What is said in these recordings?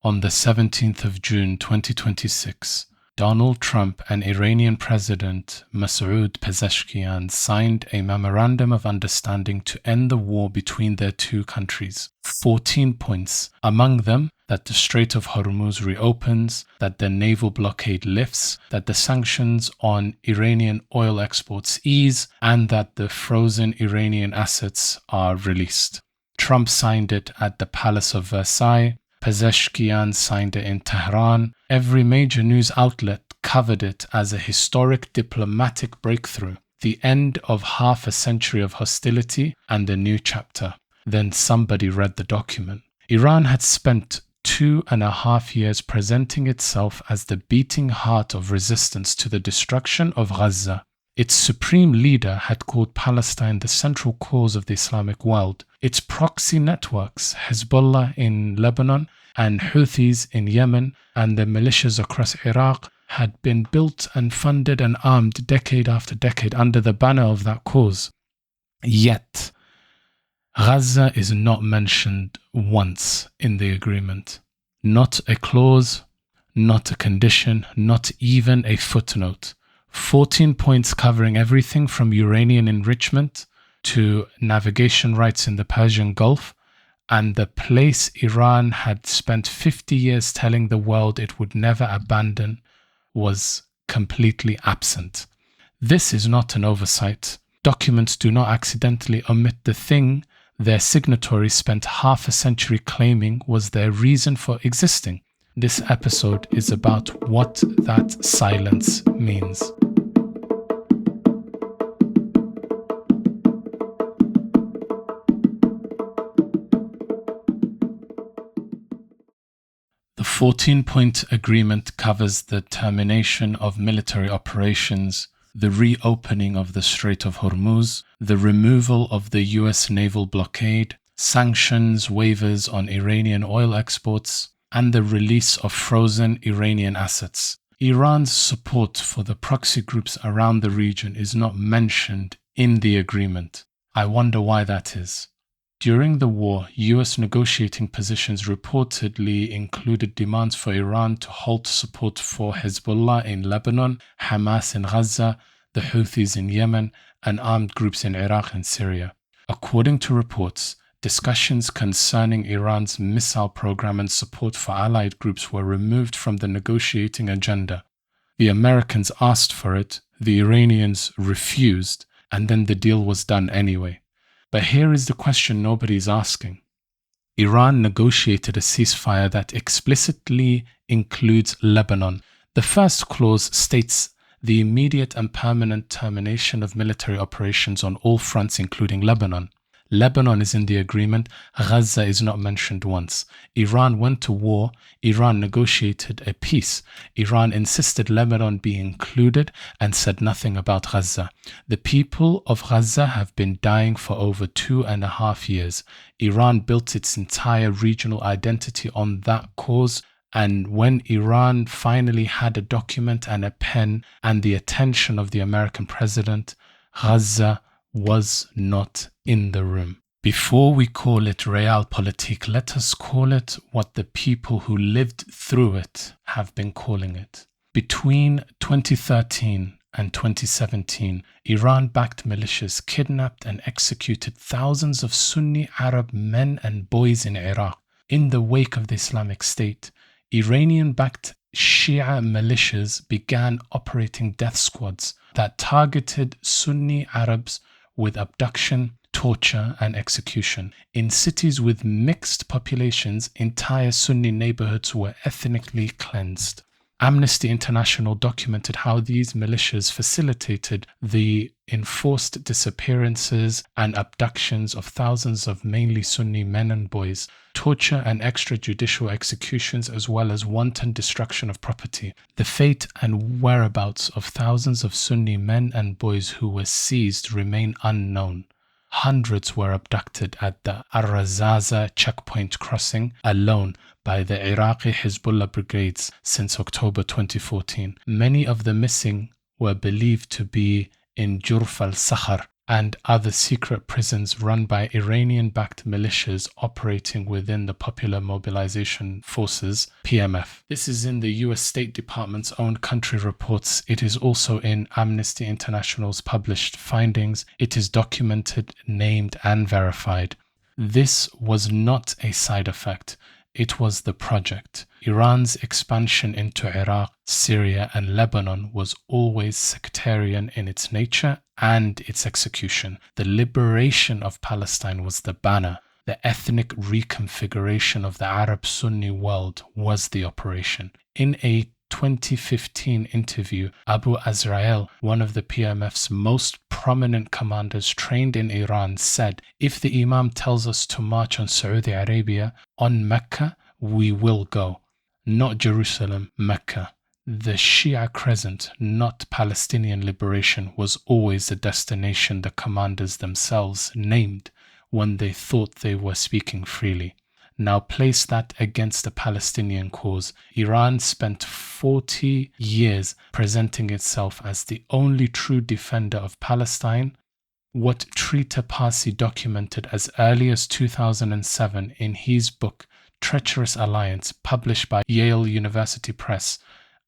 On the 17th of June 2026, Donald Trump and Iranian President Masoud Pezeshkian signed a memorandum of understanding to end the war between their two countries. 14 points, among them that the Strait of Hormuz reopens, that the naval blockade lifts, that the sanctions on Iranian oil exports ease, and that the frozen Iranian assets are released. Trump signed it at the Palace of Versailles. Pezeshkian signed it in Tehran. Every major news outlet covered it as a historic diplomatic breakthrough, the end of half a century of hostility and a new chapter. Then somebody read the document. Iran had spent 2.5 years presenting itself as the beating heart of resistance to the destruction of Gaza. Its supreme leader had called Palestine the central cause of the Islamic world. Its proxy networks, Hezbollah in Lebanon and Houthis in Yemen, and the militias across Iraq, had been built and funded and armed decade after decade under the banner of that cause. Yet, Gaza is not mentioned once in the agreement. Not a clause, not a condition, not even a footnote. 14 points covering everything from uranium enrichment to navigation rights in the Persian Gulf, and the place Iran had spent 50 years telling the world it would never abandon was completely absent. This is not an oversight. Documents do not accidentally omit the thing their signatories spent half a century claiming was their reason for existing. This episode is about what that silence means. The 14-point agreement covers the termination of military operations, the reopening of the Strait of Hormuz, the removal of the US naval blockade, sanctions waivers on Iranian oil exports, and the release of frozen Iranian assets. Iran's support for the proxy groups around the region is not mentioned in the agreement. I wonder why that is. During the war, US negotiating positions reportedly included demands for Iran to halt support for Hezbollah in Lebanon, Hamas in Gaza, the Houthis in Yemen, and armed groups in Iraq and Syria. According to reports, discussions concerning Iran's missile program and support for allied groups were removed from the negotiating agenda. The Americans asked for it, the Iranians refused, and then the deal was done anyway. But here is the question nobody's asking. Iran negotiated a ceasefire that explicitly includes Lebanon. The first clause states the immediate and permanent termination of military operations on all fronts, including Lebanon. Lebanon is in the agreement. Gaza is not mentioned once. Iran went to war. Iran negotiated a peace. Iran insisted Lebanon be included and said nothing about Gaza. The people of Gaza have been dying for over 2.5 years. Iran built its entire regional identity on that cause. And when Iran finally had a document and a pen and the attention of the American president, Gaza was not in the room. Before we call it realpolitik, let us call it what the people who lived through it have been calling it. Between 2013 and 2017, Iran-backed militias kidnapped and executed thousands of Sunni Arab men and boys in Iraq. In the wake of the Islamic State, Iranian-backed Shia militias began operating death squads that targeted Sunni Arabs with abduction, torture, and execution. In cities with mixed populations, entire Sunni neighborhoods were ethnically cleansed. Amnesty International documented how these militias facilitated the enforced disappearances and abductions of thousands of mainly Sunni men and boys, torture and extrajudicial executions, as well as wanton destruction of property. The fate and whereabouts of thousands of Sunni men and boys who were seized remain unknown. Hundreds were abducted at the Ar-Razaza checkpoint crossing alone by the Iraqi Hezbollah brigades since October 2014. Many of the missing were believed to be in Jurf al-Sakhar, and other secret prisons run by Iranian-backed militias operating within the Popular Mobilization Forces, PMF. This is in the US State Department's own country reports. It is also in Amnesty International's published findings. It is documented, named, and verified. This was not a side effect. It was the project. Iran's expansion into Iraq, Syria, and Lebanon was always sectarian in its nature and its execution. The liberation of Palestine was the banner. The ethnic reconfiguration of the Arab Sunni world was the operation. In a 2015 interview, Abu Azrael, one of the PMF's most prominent commanders trained in Iran, said, "If the Imam tells us to march on Saudi Arabia, on Mecca, we will go. Not Jerusalem, Mecca." The Shia crescent, not Palestinian liberation, was always the destination the commanders themselves named when they thought they were speaking freely. Now place that against the Palestinian cause. Iran spent 40 years presenting itself as the only true defender of Palestine. What Trita Parsi documented as early as 2007 in his book Treacherous Alliance, published by Yale University Press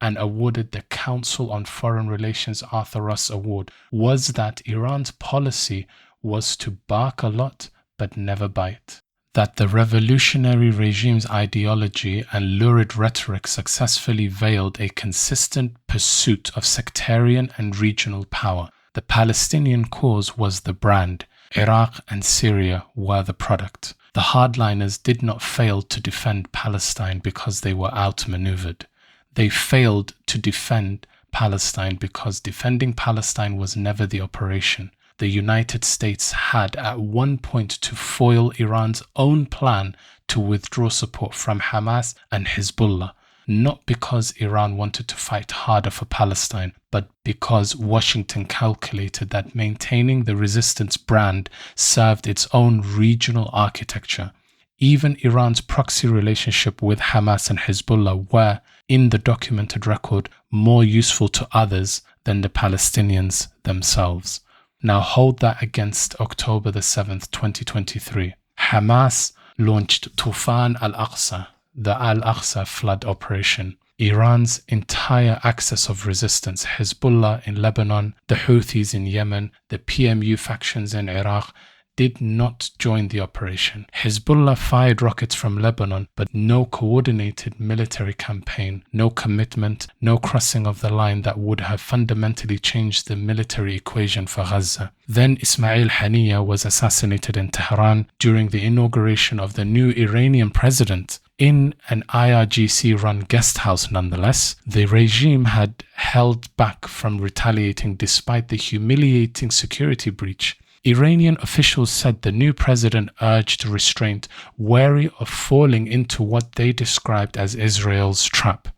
and awarded the Council on Foreign Relations Arthur Ross Award, was that Iran's policy was to bark a lot but never bite. That the revolutionary regime's ideology and lurid rhetoric successfully veiled a consistent pursuit of sectarian and regional power. The Palestinian cause was the brand. Iraq and Syria were the product. The hardliners did not fail to defend Palestine because they were outmaneuvered. They failed to defend Palestine because defending Palestine was never the operation. The United States had at one point to foil Iran's own plan to withdraw support from Hamas and Hezbollah, not because Iran wanted to fight harder for Palestine, but because Washington calculated that maintaining the resistance brand served its own regional architecture. Even Iran's proxy relationship with Hamas and Hezbollah were, in the documented record, more useful to others than the Palestinians themselves. Now hold that against October the 7th, 2023. Hamas launched Tufan al-Aqsa, the Al-Aqsa flood operation. Iran's entire axis of resistance, Hezbollah in Lebanon, the Houthis in Yemen, the PMU factions in Iraq, did not join the operation. Hezbollah fired rockets from Lebanon, but no coordinated military campaign, no commitment, no crossing of the line that would have fundamentally changed the military equation for Gaza. Then Ismail Haniyeh was assassinated in Tehran during the inauguration of the new Iranian president. In an IRGC-run guest house nonetheless, the regime had held back from retaliating despite the humiliating security breach. Iranian officials said the new president urged restraint, wary of falling into what they described as Israel's trap.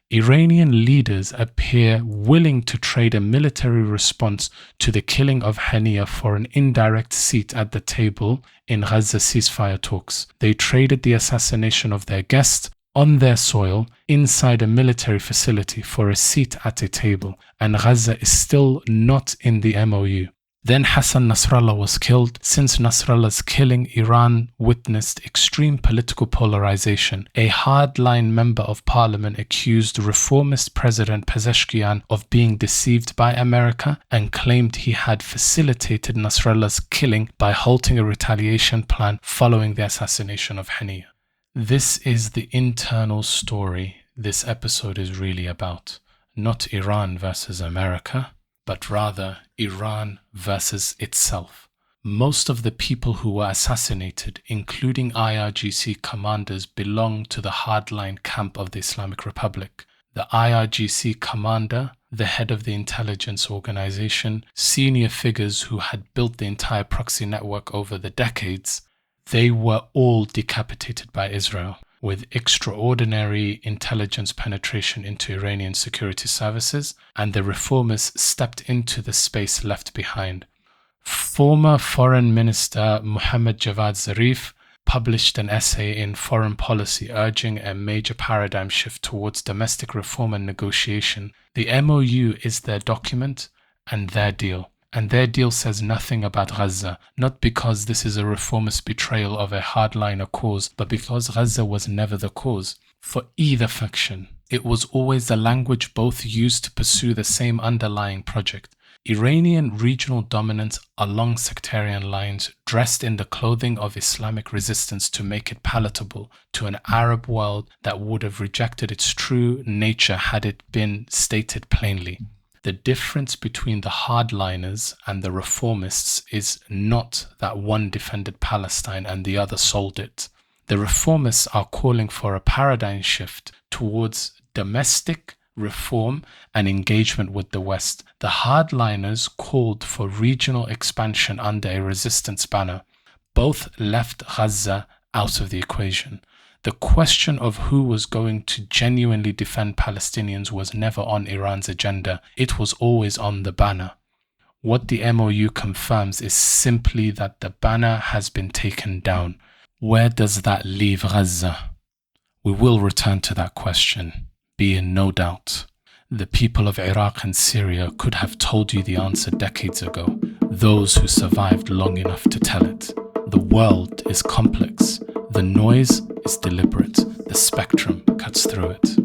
Iranian leaders appear willing to trade a military response to the killing of Haniyeh for an indirect seat at the table in Gaza ceasefire talks. They traded the assassination of their guest on their soil inside a military facility for a seat at a table, and Gaza is still not in the MOU. Then Hassan Nasrallah was killed. Since Nasrallah's killing, Iran witnessed extreme political polarization. A hardline member of parliament accused reformist President Pezeshkian of being deceived by America and claimed he had facilitated Nasrallah's killing by halting a retaliation plan following the assassination of Haniyeh. This is the internal story this episode is really about. Not Iran versus America, but rather Iran versus itself. Most of the people who were assassinated, including IRGC commanders, belong to the hardline camp of the Islamic Republic. The IRGC commander, the head of the intelligence organization, senior figures who had built the entire proxy network over the decades, they were all decapitated by Israel, with extraordinary intelligence penetration into Iranian security services, and the Reformists stepped into the space left behind. Former Foreign Minister Mohammad Javad Zarif published an essay in Foreign Policy urging a major paradigm shift towards domestic reform and negotiation. The MOU is their document and their deal, And their deal says nothing about Gaza, not because this is a reformist betrayal of a hardliner cause, but because Gaza was never the cause. For either faction, it was always the language both used to pursue the same underlying project. Iranian regional dominance along sectarian lines, dressed in the clothing of Islamic resistance to make it palatable to an Arab world that would have rejected its true nature had it been stated plainly. The difference between the hardliners and the reformists is not that one defended Palestine and the other sold it. The reformists are calling for a paradigm shift towards domestic reform and engagement with the West. The hardliners called for regional expansion under a resistance banner. Both left Gaza out of the equation. The question of who was going to genuinely defend Palestinians was never on Iran's agenda. It was always on the banner. What the MOU confirms is simply that the banner has been taken down. Where does that leave Gaza? We will return to that question, be in no doubt. The people of Iraq and Syria could have told you the answer decades ago, those who survived long enough to tell it. The world is complex. The noise is deliberate. The spectrum cuts through it.